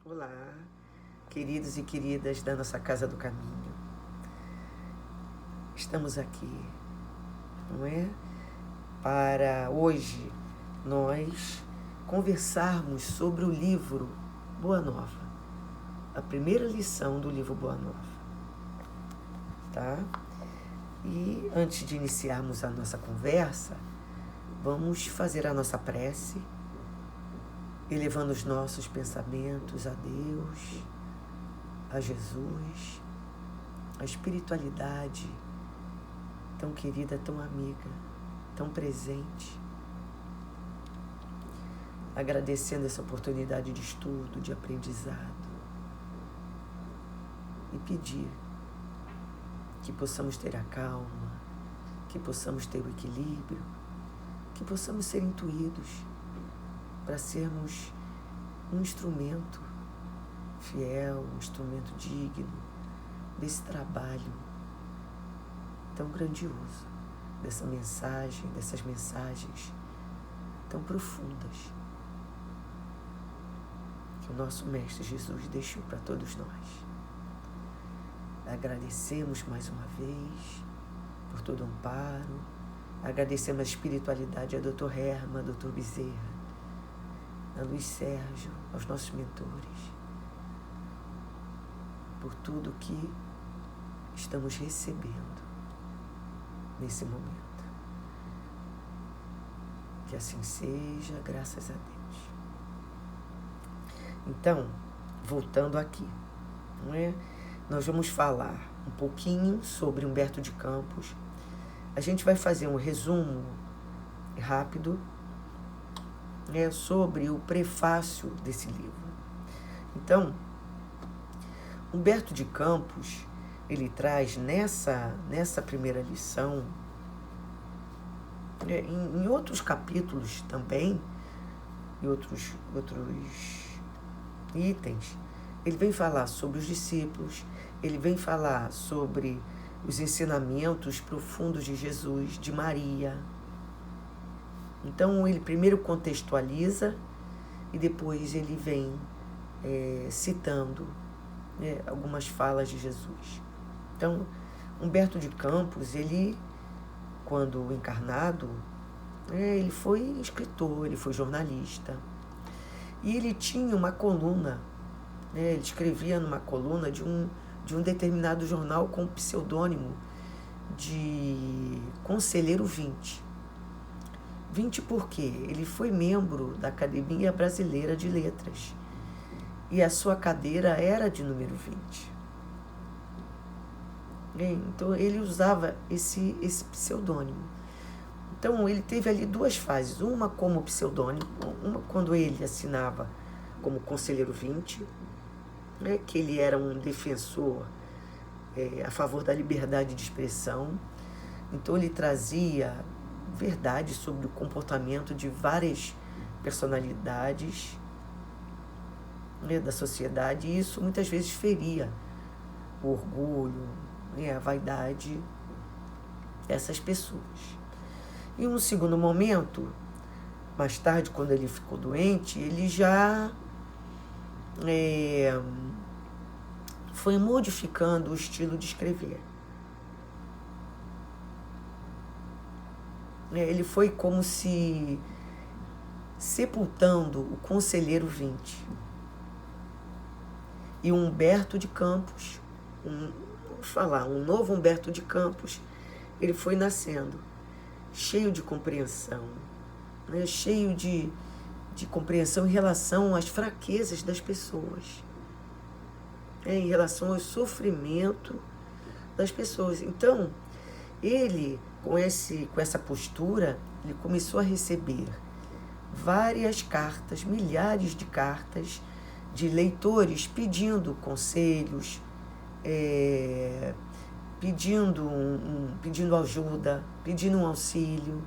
Olá, queridos e queridas da nossa Casa do Caminho. Estamos aqui, não é? Para hoje nós conversarmos sobre o livro Boa Nova, a primeira lição do livro Boa Nova, tá? E antes de iniciarmos a nossa conversa, vamos fazer a nossa prece, elevando os nossos pensamentos a Deus, a Jesus, a espiritualidade tão querida, tão amiga, tão presente. Agradecendo essa oportunidade de estudo, de aprendizado. E pedir que possamos ter a calma, que possamos ter o equilíbrio, que possamos ser intuídos para sermos um instrumento fiel, um instrumento digno desse trabalho tão grandioso, dessa mensagem, dessas mensagens tão profundas que o nosso Mestre Jesus deixou para todos nós. Agradecemos mais uma vez por todo o amparo, agradecemos a espiritualidade a Dr. Herma, a Dr. Bezerra, a Luiz Sérgio, aos nossos mentores, por tudo que estamos recebendo nesse momento. Que assim seja, graças a Deus. Então, voltando aqui, não é? Nós vamos falar um pouquinho sobre Humberto de Campos. A gente vai fazer um resumo rápido, sobre o prefácio desse livro. Então, Humberto de Campos, ele traz nessa primeira lição, em outros capítulos também, em outros itens, ele vem falar sobre os discípulos, ele vem falar sobre os ensinamentos profundos de Jesus, de Maria. Então, ele primeiro contextualiza e depois ele vem citando algumas falas de Jesus. Então, Humberto de Campos, ele, quando encarnado, ele foi escritor, ele foi jornalista. E ele tinha uma coluna, ele escrevia numa coluna de um determinado jornal com o pseudônimo de Conselheiro 20. 20 porque ele foi membro da Academia Brasileira de Letras e a sua cadeira era de número 20. Então ele usava esse pseudônimo. Então ele teve ali duas fases, uma como pseudônimo, uma quando ele assinava como Conselheiro 20, que ele era um defensor a favor da liberdade de expressão. Então ele trazia verdade sobre o comportamento de várias personalidades da sociedade, e isso muitas vezes feria o orgulho, a vaidade dessas pessoas. E um segundo momento, mais tarde, quando ele ficou doente, ele já foi modificando o estilo de escrever. Ele foi como se sepultando o Conselheiro 20. E o Humberto de Campos, um novo Humberto de Campos, ele foi nascendo, cheio de compreensão, cheio de compreensão em relação às fraquezas das pessoas, em relação ao sofrimento das pessoas. Então, ele, com essa postura, ele começou a receber várias cartas, milhares de cartas de leitores pedindo conselhos, pedindo ajuda, pedindo um auxílio,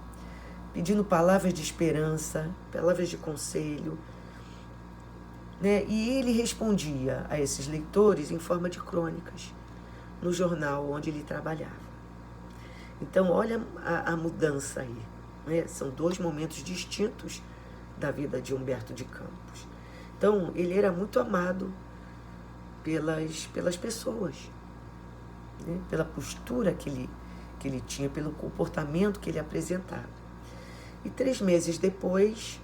pedindo palavras de esperança, palavras de conselho. E ele respondia a esses leitores em forma de crônicas no jornal onde ele trabalhava. Então, olha a mudança aí. São dois momentos distintos da vida de Humberto de Campos. Então, ele era muito amado pelas pessoas, né? Pela postura que ele tinha, pelo comportamento que ele apresentava. E 3 meses depois,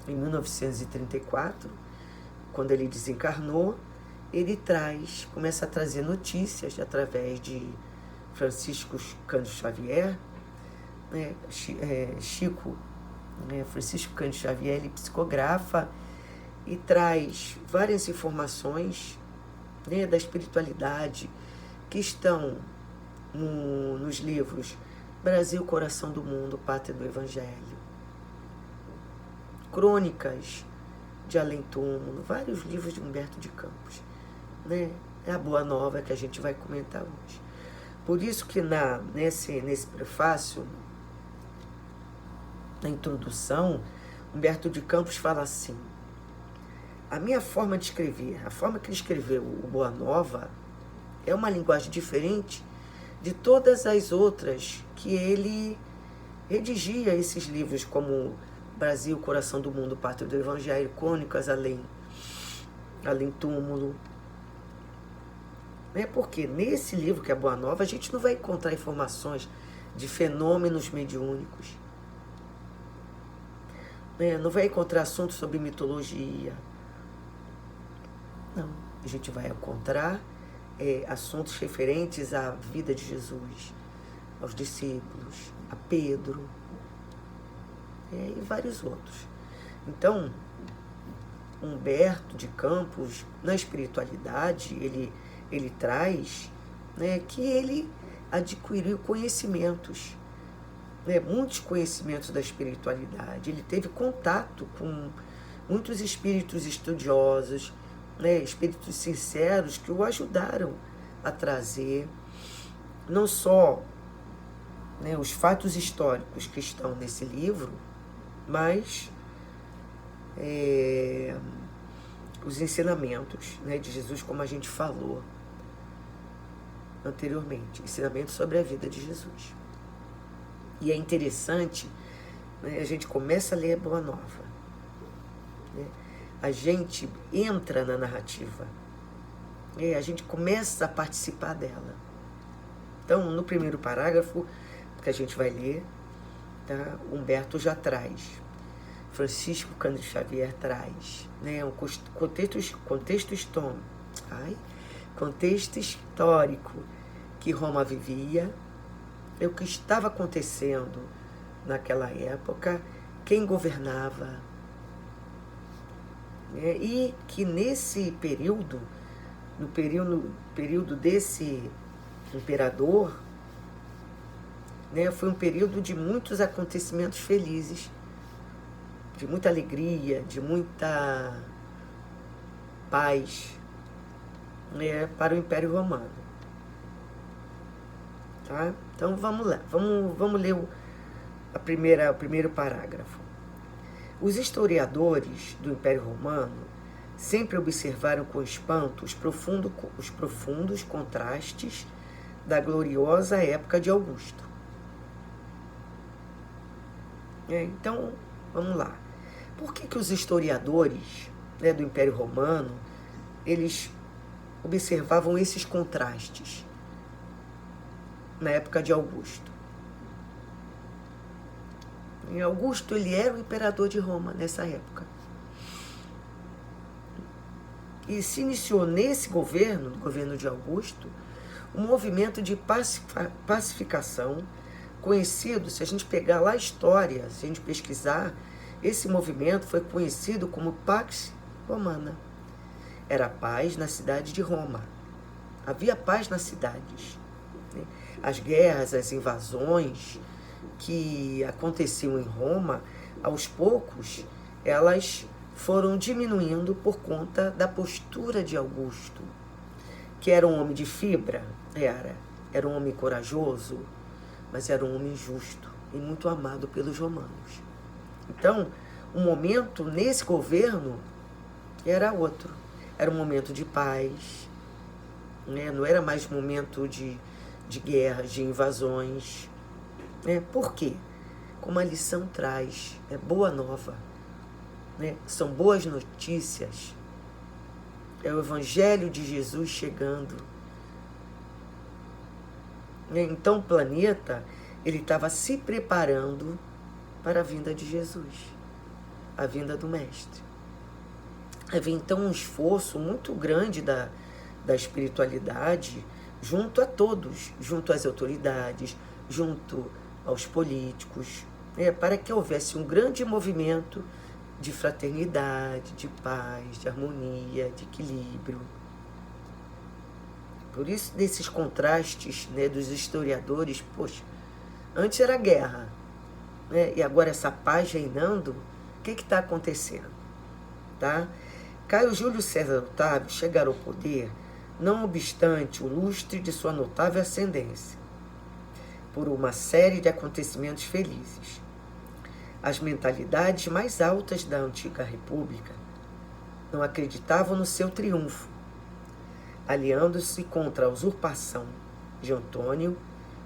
em 1934, quando ele desencarnou, ele começa a trazer notícias através de Francisco Cândido Xavier, né? Francisco Cândido Xavier, ele psicografa e traz várias informações, né, da espiritualidade que estão nos livros Brasil, Coração do Mundo, Pátria do Evangelho, Crônicas de Além Túmulo, vários livros de Humberto de Campos, né? É a Boa Nova que a gente vai comentar hoje. Por isso que nesse prefácio, na introdução, Humberto de Campos fala assim: a minha forma de escrever, a forma que ele escreveu o Boa Nova, é uma linguagem diferente de todas as outras que ele redigia esses livros, como Brasil, Coração do Mundo, Pátria do Evangelho, Crônicas Além Túmulo. Porque nesse livro, que é a Boa Nova, a gente não vai encontrar informações de fenômenos mediúnicos, não vai encontrar assuntos sobre mitologia. Não, a gente vai encontrar assuntos referentes à vida de Jesus, aos discípulos, a Pedro, e vários outros. Então, Humberto de Campos, na espiritualidade, ele traz, né, que ele adquiriu conhecimentos, né, muitos conhecimentos da espiritualidade. Ele teve contato com muitos espíritos estudiosos, né, espíritos sinceros que o ajudaram a trazer não só, né, os fatos históricos que estão nesse livro, mas os ensinamentos, né, de Jesus, como a gente falou anteriormente, ensinamentos sobre a vida de Jesus. E é interessante, né, a gente começa a ler a Boa Nova, né, a gente entra na narrativa, a gente começa a participar dela. Então, no primeiro parágrafo que a gente vai ler, tá, Humberto já traz, Francisco Cândido Xavier traz, né, um contexto histórico que Roma vivia, o que estava acontecendo naquela época, quem governava, né, e que nesse período, no período desse imperador, né, foi um período de muitos acontecimentos felizes, de muita alegria, de muita paz, né, para o Império Romano. Tá? Então vamos lá, vamos ler o primeiro parágrafo. Os historiadores do Império Romano sempre observaram com espanto os profundos contrastes da gloriosa época de Augusto. Então, vamos lá. Por que os historiadores, né, do Império Romano, eles observavam esses contrastes na época de Augusto? E Augusto, ele era o imperador de Roma nessa época. E se iniciou nesse governo, no governo de Augusto, um movimento de pacificação conhecido, se a gente pegar lá a história, se a gente pesquisar, esse movimento foi conhecido como Pax Romana. Era paz na cidade de Roma. Havia paz nas cidades, né? As guerras, as invasões que aconteciam em Roma, aos poucos, elas foram diminuindo por conta da postura de Augusto, que era um homem de fibra, era um homem corajoso, mas era um homem justo e muito amado pelos romanos. Então, o momento nesse governo era outro. Era um momento de paz, né? Não era mais um momento de guerras, de invasões. Por quê? Como a lição traz, é boa nova. né? São boas notícias. É o Evangelho de Jesus chegando. Então o planeta, ele estava se preparando para a vinda de Jesus, a vinda do Mestre. Havia então um esforço muito grande da espiritualidade junto a todos, junto às autoridades, junto aos políticos, para que houvesse um grande movimento de fraternidade, de paz, de harmonia, de equilíbrio. Por isso, desses contrastes, né, dos historiadores, poxa, antes era guerra, né, e agora essa paz reinando, o que está acontecendo? Tá? Caio Júlio César Otávio chegará ao poder, não obstante o lustre de sua notável ascendência, por uma série de acontecimentos felizes. As mentalidades mais altas da antiga república não acreditavam no seu triunfo, aliando-se contra a usurpação de Antônio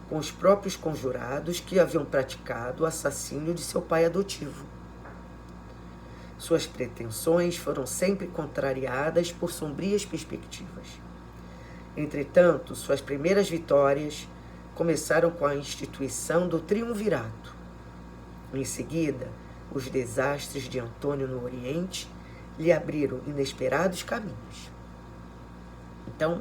com os próprios conjurados que haviam praticado o assassínio de seu pai adotivo. Suas pretensões foram sempre contrariadas por sombrias perspectivas. Entretanto, suas primeiras vitórias começaram com a instituição do triunvirato. Em seguida, os desastres de Antônio no Oriente lhe abriram inesperados caminhos. Então,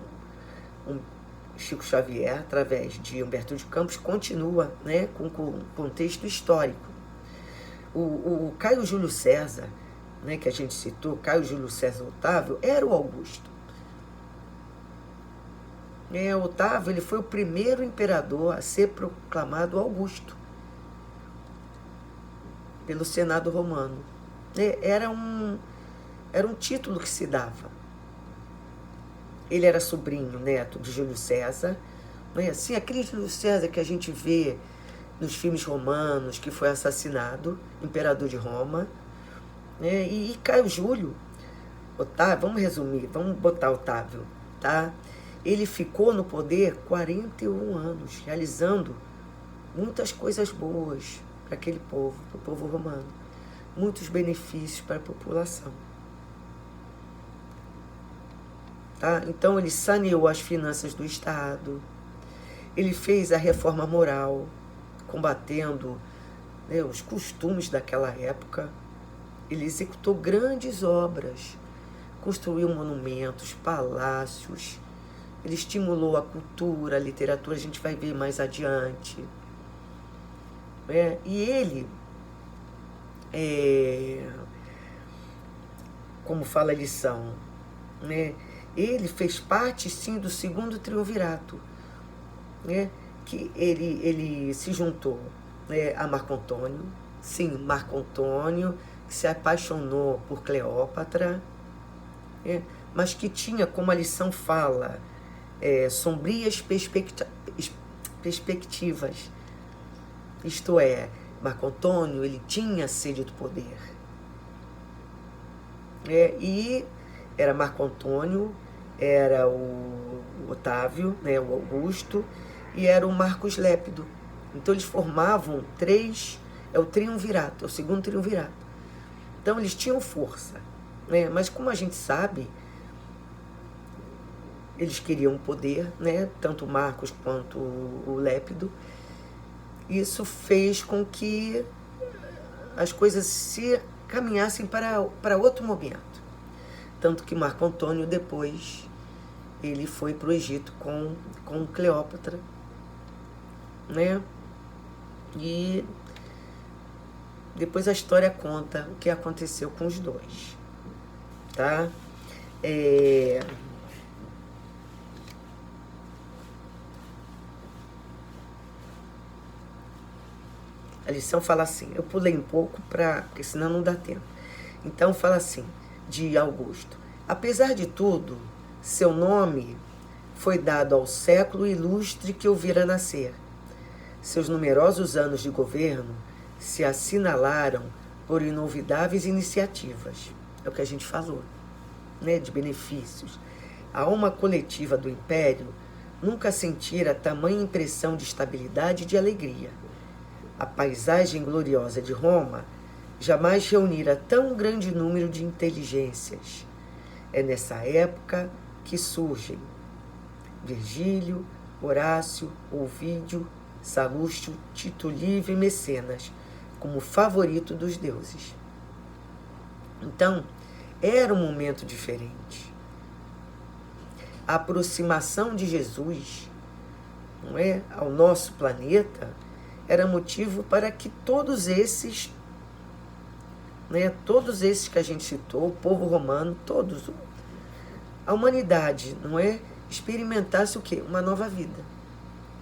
Chico Xavier, através de Humberto de Campos, continua, né, com o contexto histórico. O Caio Júlio César, né, que a gente citou, Caio Júlio César Otávio, era o Augusto. Otávio, ele foi o primeiro imperador a ser proclamado Augusto pelo Senado Romano. Era um título que se dava. Ele era sobrinho, neto de Júlio César. Assim, aquele Júlio César que a gente vê nos filmes romanos, que foi assassinado, imperador de Roma. E Caio Júlio, Otávio, vamos resumir, vamos botar Otávio, tá? Ele ficou no poder 41 anos, realizando muitas coisas boas para aquele povo, para o povo romano. Muitos benefícios para a população. Tá? Então, ele saneou as finanças do Estado. Ele fez a reforma moral, combatendo, né, os costumes daquela época. Ele executou grandes obras, construiu monumentos, palácios. Ele estimulou a cultura, a literatura, a gente vai ver mais adiante. E ele, como fala a lição, né, ele fez parte, sim, do segundo triunvirato, né, que ele se juntou, né, a Marco Antônio, sim, Marco Antônio, que se apaixonou por Cleópatra, né, mas que tinha, como a lição fala, sombrias perspectivas. Isto é, Marco Antônio, ele tinha sede do poder. E era Marco Antônio, era o Otávio, né, o Augusto, e era o Marcos Lépido. Então eles formavam o triunvirato, o segundo triunvirato. Então eles tinham força, né, mas como a gente sabe, eles queriam poder, né, tanto o Marcos quanto o Lépido. Isso fez com que as coisas se caminhassem para outro momento. Tanto que Marco Antônio, depois, ele foi para o Egito com Cleópatra, né? E depois a história conta o que aconteceu com os dois, tá? A lição fala assim, eu pulei um pouco porque senão não dá tempo. Então fala assim, de Augusto. Apesar de tudo, seu nome foi dado ao século ilustre que o vira nascer. Seus numerosos anos de governo se assinalaram por inolvidáveis iniciativas. É o que a gente falou, né, de benefícios. A alma coletiva do Império nunca sentira tamanha impressão de estabilidade e de alegria. A paisagem gloriosa de Roma jamais reunira tão grande número de inteligências. É nessa época que surgem Virgílio, Horácio, Ovídio, Salustio, Tito Livio e Mecenas, como favorito dos deuses. Então, era um momento diferente. A aproximação de Jesus, não é, ao nosso planeta era motivo para que todos esses que a gente citou, o povo romano, todos, a humanidade, não é, experimentasse o quê? Uma nova vida.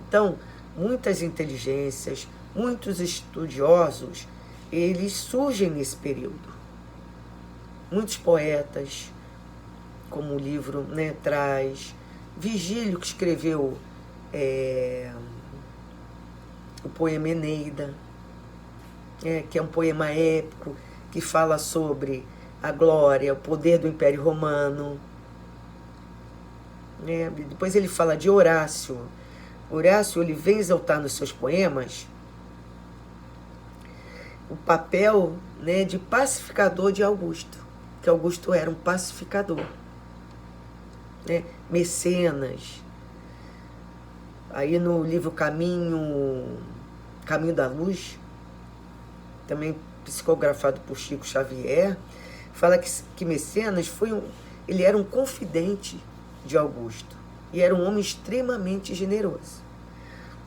Então, muitas inteligências, muitos estudiosos, eles surgem nesse período. Muitos poetas, como o livro, né, traz, Virgílio, que escreveu o poema Eneida, que é um poema épico, que fala sobre a glória, o poder do Império Romano. Depois ele fala de Horácio. Horácio, ele vem exaltar nos seus poemas o papel, né, de pacificador de Augusto, que Augusto era um pacificador. Mecenas. Aí no livro Caminho da Luz, também psicografado por Chico Xavier, fala que Mecenas ele era um confidente de Augusto e era um homem extremamente generoso.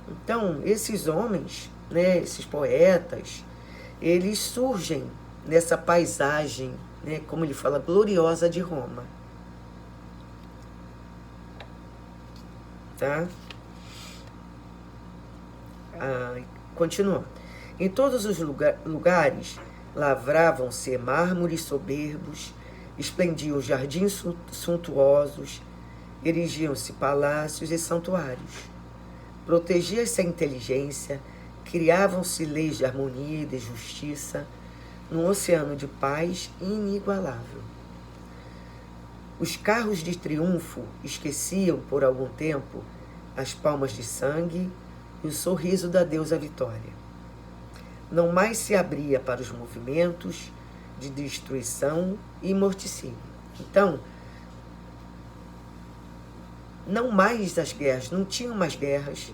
Então, esses homens, né, esses poetas, eles surgem nessa paisagem, né, como ele fala, gloriosa de Roma. Tá? Continua. Em todos os lugares lavravam-se mármores soberbos, esplendiam jardins suntuosos, erigiam-se palácios e santuários. Protegia-se a inteligência, criavam-se leis de harmonia e de justiça, num oceano de paz inigualável. Os carros de triunfo esqueciam por algum tempo as palmas de sangue e o sorriso da deusa Vitória. Não mais se abria para os movimentos de destruição e morticínio. Então, não mais as guerras, não tinham mais guerras,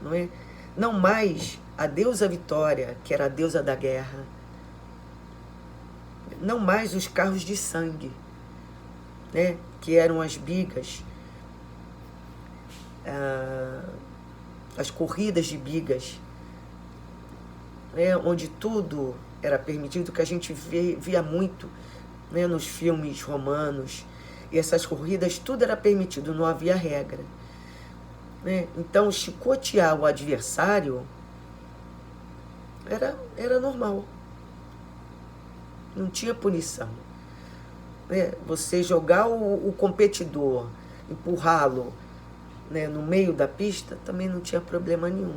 não é? Não mais a deusa Vitória, que era a deusa da guerra, não mais os carros de sangue, né? Que eram as bigas, as corridas de bigas, né, onde tudo era permitido, que a gente via muito, né, nos filmes romanos, e essas corridas, tudo era permitido, não havia regra. Né? Então, chicotear o adversário era normal. Não tinha punição. Né? Você jogar o competidor, empurrá-lo, né, no meio da pista, também não tinha problema nenhum.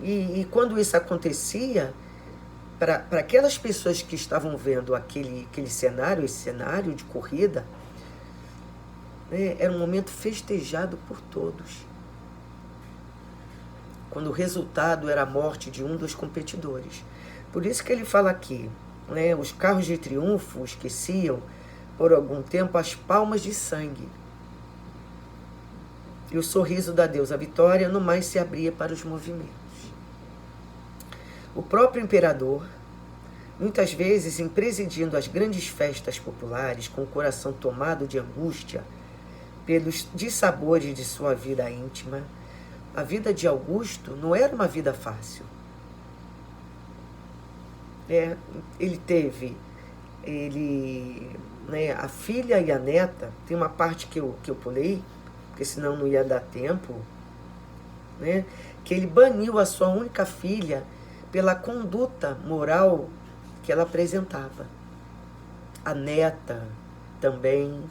E quando isso acontecia, para aquelas pessoas que estavam vendo aquele cenário, esse cenário de corrida, né, era um momento festejado por todos. Quando o resultado era a morte de um dos competidores. Por isso que ele fala aqui, né, os carros de triunfo esqueciam por algum tempo as palmas de sangue. E o sorriso da deusa Vitória não mais se abria para os movimentos. O próprio imperador, muitas vezes em presidindo as grandes festas populares, com o coração tomado de angústia pelos dissabores de sua vida íntima, a vida de Augusto não era uma vida fácil. Né, a filha e a neta, tem uma parte que eu pulei, porque senão não ia dar tempo, né, que ele baniu a sua única filha pela conduta moral que ela apresentava. A neta também,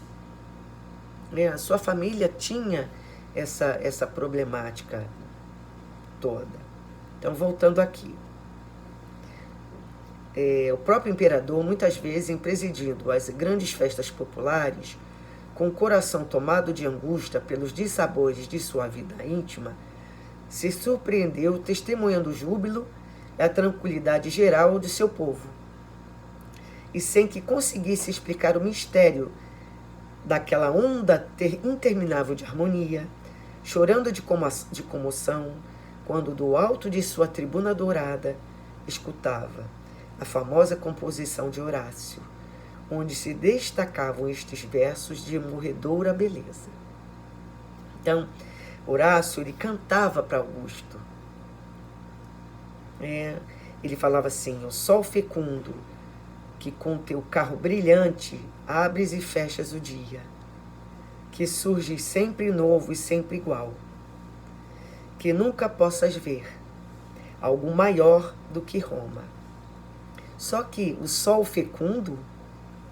né, a sua família tinha essa problemática toda. Então, voltando aqui. O próprio imperador, muitas vezes, em presidindo as grandes festas populares, com o coração tomado de angústia pelos dissabores de sua vida íntima, se surpreendeu testemunhando o júbilo é a tranquilidade geral de seu povo. E sem que conseguisse explicar o mistério daquela onda interminável de harmonia, chorando de comoção, quando do alto de sua tribuna dourada escutava a famosa composição de Horácio, onde se destacavam estes versos de morredoura beleza. Então, Horácio, ele cantava para Augusto. Ele falava assim: o sol fecundo, que com teu carro brilhante abres e fechas o dia, que surges sempre novo e sempre igual, que nunca possas ver algo maior do que Roma. Só que o sol fecundo,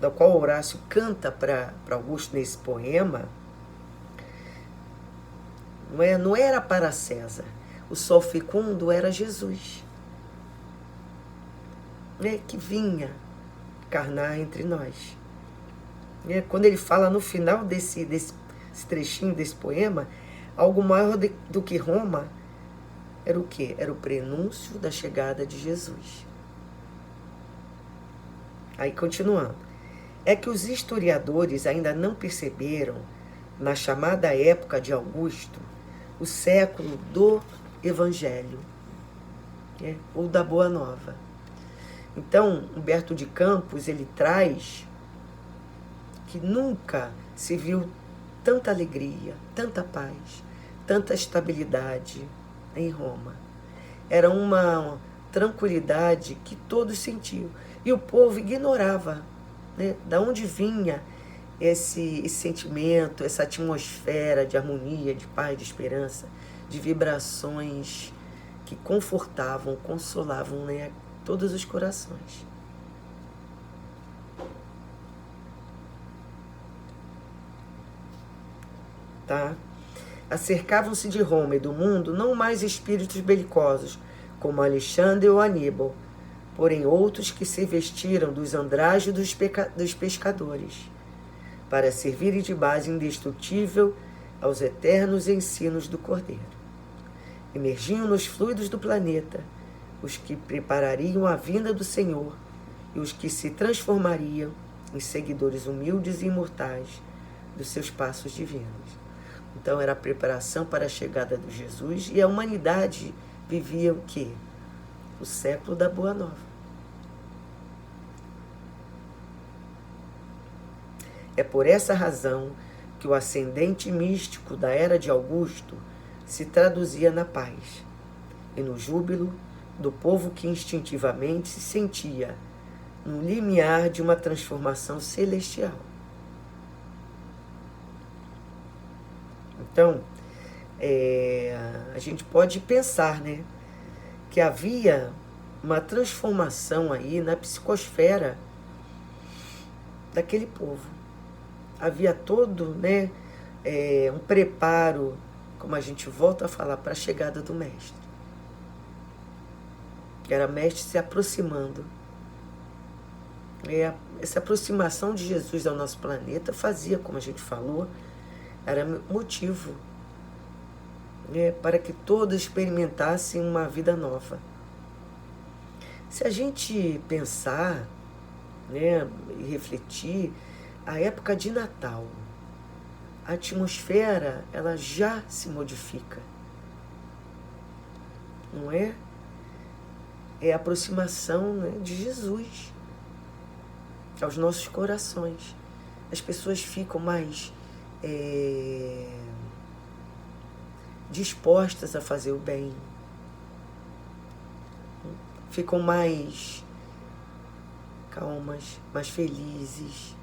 da qual Horácio canta para Augusto nesse poema, não era para César. O sol fecundo era Jesus, que vinha encarnar entre nós. Quando ele fala no final desse trechinho desse poema, algo maior do que Roma, era o quê? Era o prenúncio da chegada de Jesus. Aí, continuando. É que os historiadores ainda não perceberam, na chamada época de Augusto, o século do Evangelho, ou da Boa Nova. Então, Humberto de Campos, ele traz que nunca se viu tanta alegria, tanta paz, tanta estabilidade em Roma. Era uma tranquilidade que todos sentiam. E o povo ignorava, da onde vinha esse sentimento, essa atmosfera de harmonia, de paz, de esperança, de vibrações que confortavam, consolavam, todos os corações. Tá? Acercavam-se de Roma e do mundo não mais espíritos belicosos, como Alexandre ou Aníbal, porém outros que se vestiram dos andrágidos dos pescadores, para servirem de base indestrutível aos eternos ensinos do Cordeiro. Emergiam nos fluidos do planeta os que preparariam a vinda do Senhor e os que se transformariam em seguidores humildes e imortais dos seus passos divinos. Então era a preparação para a chegada de Jesus, e a humanidade vivia o quê? O século da Boa Nova. É por essa razão que o ascendente místico da era de Augusto se traduzia na paz e no júbilo do povo que instintivamente se sentia no limiar de uma transformação celestial. Então, a gente pode pensar, que havia uma transformação aí na psicosfera daquele povo. Havia todo, um preparo, como a gente volta a falar, para a chegada do Mestre. Era Mestre se aproximando. Essa aproximação de Jesus ao nosso planeta fazia, como a gente falou, era motivo para que todos experimentassem uma vida nova. Se a gente pensar, e refletir, a época de Natal, a atmosfera, ela já se modifica, não é? É a aproximação, de Jesus aos nossos corações. As pessoas ficam mais dispostas a fazer o bem, ficam mais calmas, mais felizes.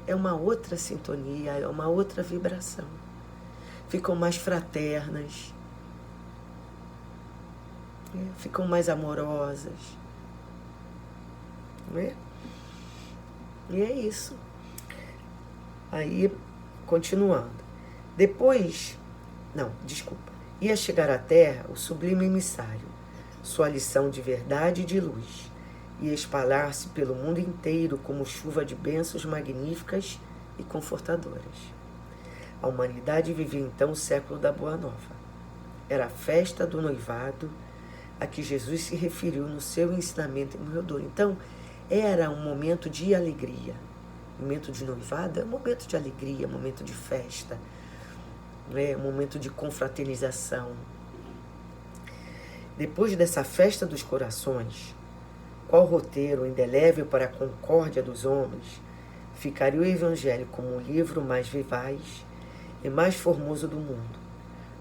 É uma outra sintonia, é uma outra vibração. Ficam mais fraternas, ficam mais amorosas. E é isso. Aí, continuando. Ia chegar à Terra o sublime emissário, sua lição de verdade e de luz, ia espalhar-se pelo mundo inteiro como chuva de bênçãos magníficas e confortadoras. A humanidade vivia então o século da Boa Nova. Era a festa do noivado, a que Jesus se referiu no seu ensinamento em Moedor. Então, era um momento de alegria. O momento de noivado é um momento de alegria, um momento de festa, um momento de confraternização. Depois dessa festa dos corações, qual roteiro indelével para a concórdia dos homens, ficaria o Evangelho como o livro mais vivaz e mais formoso do mundo,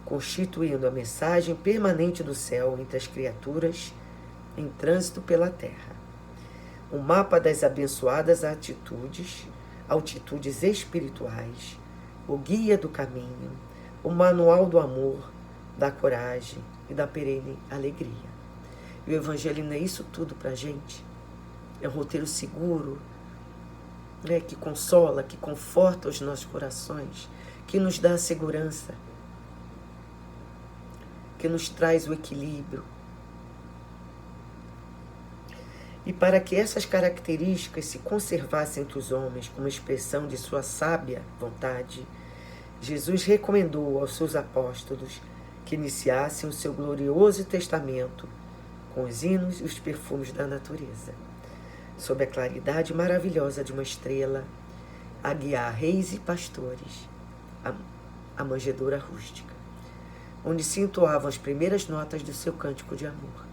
constituindo a mensagem permanente do céu entre as criaturas em trânsito pela terra. O mapa das abençoadas altitudes espirituais, o guia do caminho, o manual do amor, da coragem e da perene alegria. E o Evangelho não é isso tudo para a gente? É um roteiro seguro, que consola, que conforta os nossos corações, que nos dá a segurança, que nos traz o equilíbrio. E para que essas características se conservassem entre os homens como expressão de sua sábia vontade, Jesus recomendou aos seus apóstolos que iniciassem o seu glorioso testamento com os hinos e os perfumes da natureza, sob a claridade maravilhosa de uma estrela, a guiar reis e pastores, a manjedoura rústica, onde se entoavam as primeiras notas do seu cântico de amor,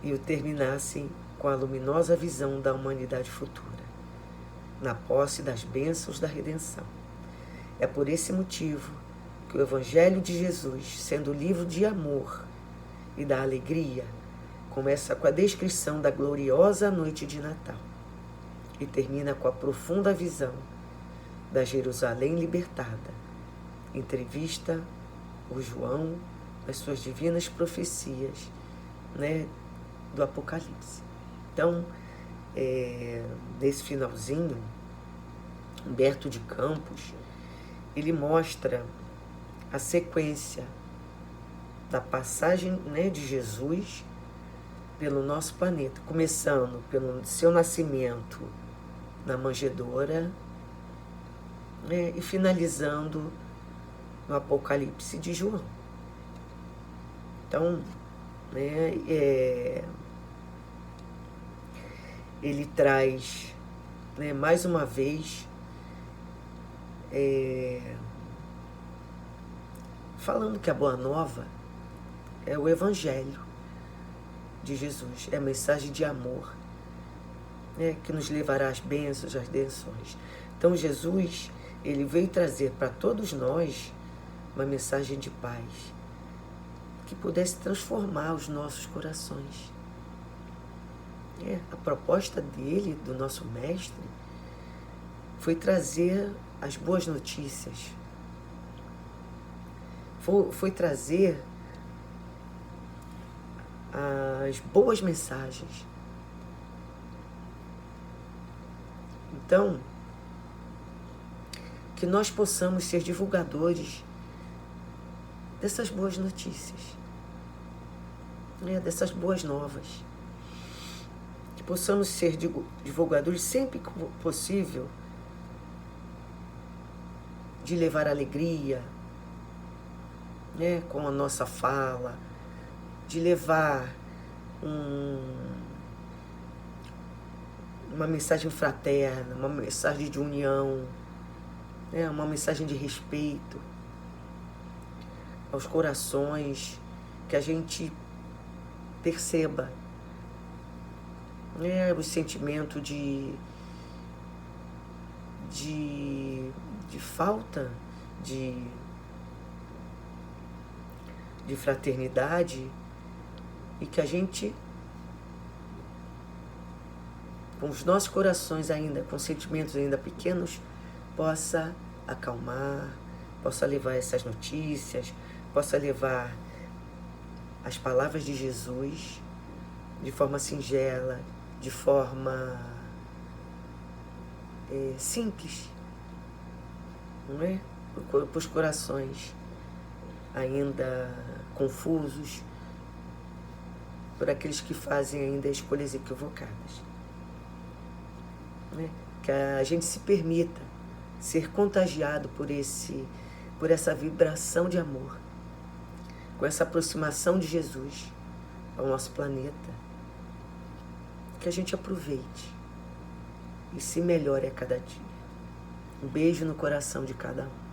e o terminassem com a luminosa visão da humanidade futura, na posse das bênçãos da redenção. É por esse motivo que o Evangelho de Jesus, sendo o livro de amor e da alegria, começa com a descrição da gloriosa noite de Natal e termina com a profunda visão da Jerusalém libertada, entrevista por João nas suas divinas profecias, do Apocalipse. Então, nesse finalzinho, Humberto de Campos, ele mostra a sequência da passagem, de Jesus pelo nosso planeta, começando pelo seu nascimento na manjedoura, e finalizando no Apocalipse de João. Então, ele traz, mais uma vez, falando que a Boa Nova é o Evangelho de Jesus, é a mensagem de amor, que nos levará às bênçãos, às redenções. Então Jesus, ele veio trazer para todos nós uma mensagem de paz, que pudesse transformar os nossos corações. A proposta dele, do nosso mestre, foi trazer as boas notícias, foi trazer as boas mensagens. Então, que nós possamos ser divulgadores dessas boas notícias, dessas boas novas. Que possamos ser divulgadores sempre que possível, de levar alegria, com a nossa fala, de levar uma mensagem fraterna, uma mensagem de união, uma mensagem de respeito aos corações, que a gente perceba o sentimento de falta de fraternidade, e que a gente, com os nossos corações ainda, com sentimentos ainda pequenos, possa acalmar, possa levar essas notícias, possa levar as palavras de Jesus de forma singela, de forma simples, para os corações ainda confusos, por aqueles que fazem ainda escolhas equivocadas. Que a gente se permita ser contagiado por essa vibração de amor, com essa aproximação de Jesus ao nosso planeta, que a gente aproveite e se melhore a cada dia. Um beijo no coração de cada um.